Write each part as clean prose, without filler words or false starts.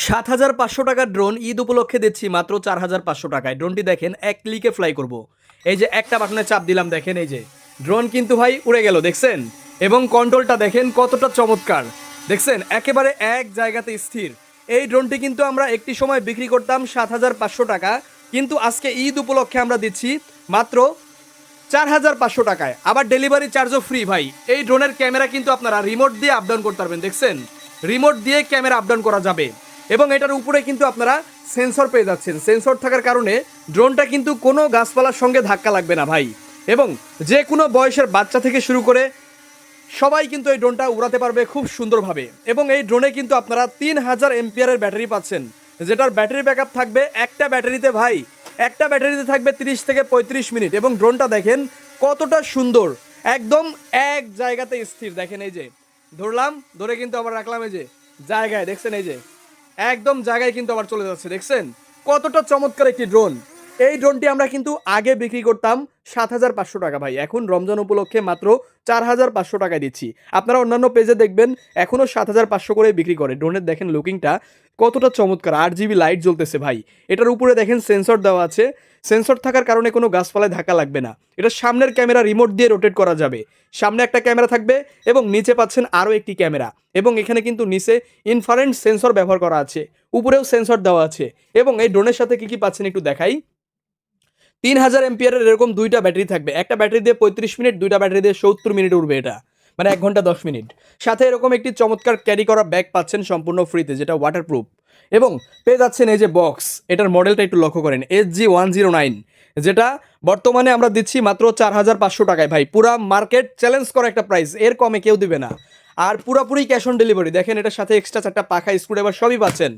৭,৫০০ টাকার ড্রোন ঈদ উপলক্ষে দিচ্ছি মাত্র ৪,৫০০ টাকায়। ড্রোনটি দেখেন এক ক্লিকে ফ্লাই করব। এই যে একটা বাটনে চাপ দিলাম, দেখেন এই যে ড্রোন কিন্তু ভাই উড়ে গেল, দেখছেন? এবং কন্ট্রোলটা দেখেন কতটা চমৎকার, দেখছেন? একেবারে এক জায়গাতে স্থির। এই ড্রোনটি কিন্তু আমরা একটি সময় বিক্রি করতাম ৭,৫০০ টাকা, কিন্তু আজকে ঈদ উপলক্ষে আমরা দিচ্ছি মাত্র ৪,৫০০ টাকায়। আবার ডেলিভারি চার্জও ফ্রি ভাই। এই ড্রোনের ক্যামেরা কিন্তু আপনারা রিমোট দিয়ে আপ ডাউন করতে পারবেন, দেখছেন? রিমোট দিয়ে ক্যামেরা আপ ডাউন করা যাবে। এবং এটার উপরে কিন্তু আপনারা সেন্সর পেয়ে যাচ্ছেন। সেন্সর থাকার কারণে ড্রোনটা কিন্তু কোনো গাছপালার সঙ্গে ধাক্কা লাগবে না ভাই। এবং যে কোনো বয়সের বাচ্চা থেকে শুরু করে সবাই কিন্তু এই ড্রোনটা উড়াতে পারবে খুব সুন্দরভাবে। এবং এই ড্রোনে কিন্তু আপনারা ৩,০০০ এমপিয়ারের ব্যাটারি পাচ্ছেন, যেটার ব্যাটারি ব্যাকআপ থাকবে একটা ব্যাটারিতে ভাই, একটা ব্যাটারিতে থাকবে ৩০ থেকে ৩৫ মিনিট। এবং ড্রোনটা দেখেন কতটা সুন্দর, একদম এক জায়গাতে স্থির। দেখেন এই যে ধরলাম, ধরে কিন্তু আবার রাখলাম এই যে জায়গায়, দেখছেন? এই যে একদম জায়গায় কিন্তু আবার চলে যাচ্ছে, দেখছেন কতটা চমৎকার একটি ড্রোন। এই ড্রোনটি আমরা কিন্তু আগে বিক্রি করতাম ৭,৫০০ টাকা ভাই, এখন রমজান উপলক্ষে মাত্র ৪,৫০০ টাকায় দিচ্ছি। আপনারা অন্যান্য পেজে দেখবেন এখনও ৭,৫০০ করে বিক্রি করে। ড্রোনের দেখেন লুকিংটা কতটা চমৎকার, ৮ জিবি লাইট জ্বলতেছে ভাই। এটার উপরে দেখেন সেন্সর দেওয়া আছে। সেন্সর থাকার কারণে কোনো গাছপালায় ধাক্কা লাগবে না। এটা সামনের ক্যামেরা রিমোট দিয়ে রোটেট করা যাবে। সামনে একটা ক্যামেরা থাকবে এবং নিচে পাচ্ছেন আরও একটি ক্যামেরা। এবং এখানে কিন্তু নিচে ইনফ্রারেড সেন্সর ব্যবহার করা আছে, উপরেও সেন্সর দেওয়া আছে। এবং এই ড্রোনের সাথে কী কী পাচ্ছেন একটু দেখাই। ৩,০০০ এমপিয়ারের এরকম দুইটা ব্যাটারি থাকবে, একটা ব্যাটারি দিয়ে ৩৫ মিনিট, দুইটা ব্যাটারি দিয়ে ৭০ মিনিট উঠবে। এটা মানে ১ ঘন্টা ১০ মিনিট। সাথে এরকম একটি চমৎকার ক্যারি করা ব্যাগ পাচ্ছেন সম্পূর্ণ ফ্রিতে, যেটা ওয়াটারপ্রুফ। এবং পেয়ে যাচ্ছেন এই যে বক্স, এটার মডেলটা একটু লক্ষ্য করেন, SG-109, যেটা বর্তমানে আমরা দিচ্ছি মাত্র ৪,৫০০ টাকায় ভাই। পুরা মার্কেট চ্যালেঞ্জ করা একটা প্রাইস, এর কমে কেউ দিবে না। আর পুরাপুরি ক্যাশ অন ডেলিভারি। দেখেন এটার সাথে এক্সট্রা 4টা পাখা, স্ক্রুড্রাইভার সবই পাচ্ছেন।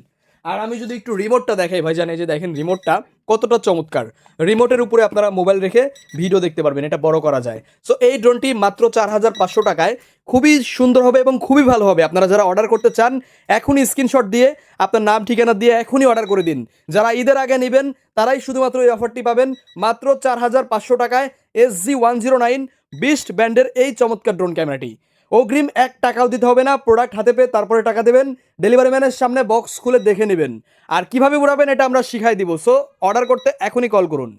আর আমি যদি একটু রিমোটটা দেখাই ভাই, জানেন যে দেখেন রিমোটটা কতটা চমৎকার। রিমোটের উপরে আপনারা মোবাইল রেখে ভিডিও দেখতে পারবেন, এটা বড় করা যায়। সো এই ড্রোনটি মাত্র ৪,৫০০ টাকায় খুবই সুন্দর হবে এবং খুবই ভালো হবে। আপনারা যারা অর্ডার করতে চান এখনই স্ক্রিনশট দিয়ে আপনার নাম ঠিকানা দিয়ে এখনই অর্ডার করে দিন। যারা ঈদের আগে নেবেন তারাই শুধুমাত্র এই অফারটি পাবেন মাত্র ৪,৫০০ টাকায়। SG-109 বিস্ট ব্র্যান্ডের এই চমৎকার ড্রোন ক্যামেরাটি। অগ্রিম ১ টাকাও দিতে হবে না, প্রোডাক্ট হাতে পেয়ে তারপরে টাকা দেবেন। ডেলিভারি ম্যানের সামনে বক্স খুলে দেখে নেবেন, আর কিভাবে উড়াবেন এটা আমরা শিখাই দিব। সো অর্ডার করতে এখনই কল করুন।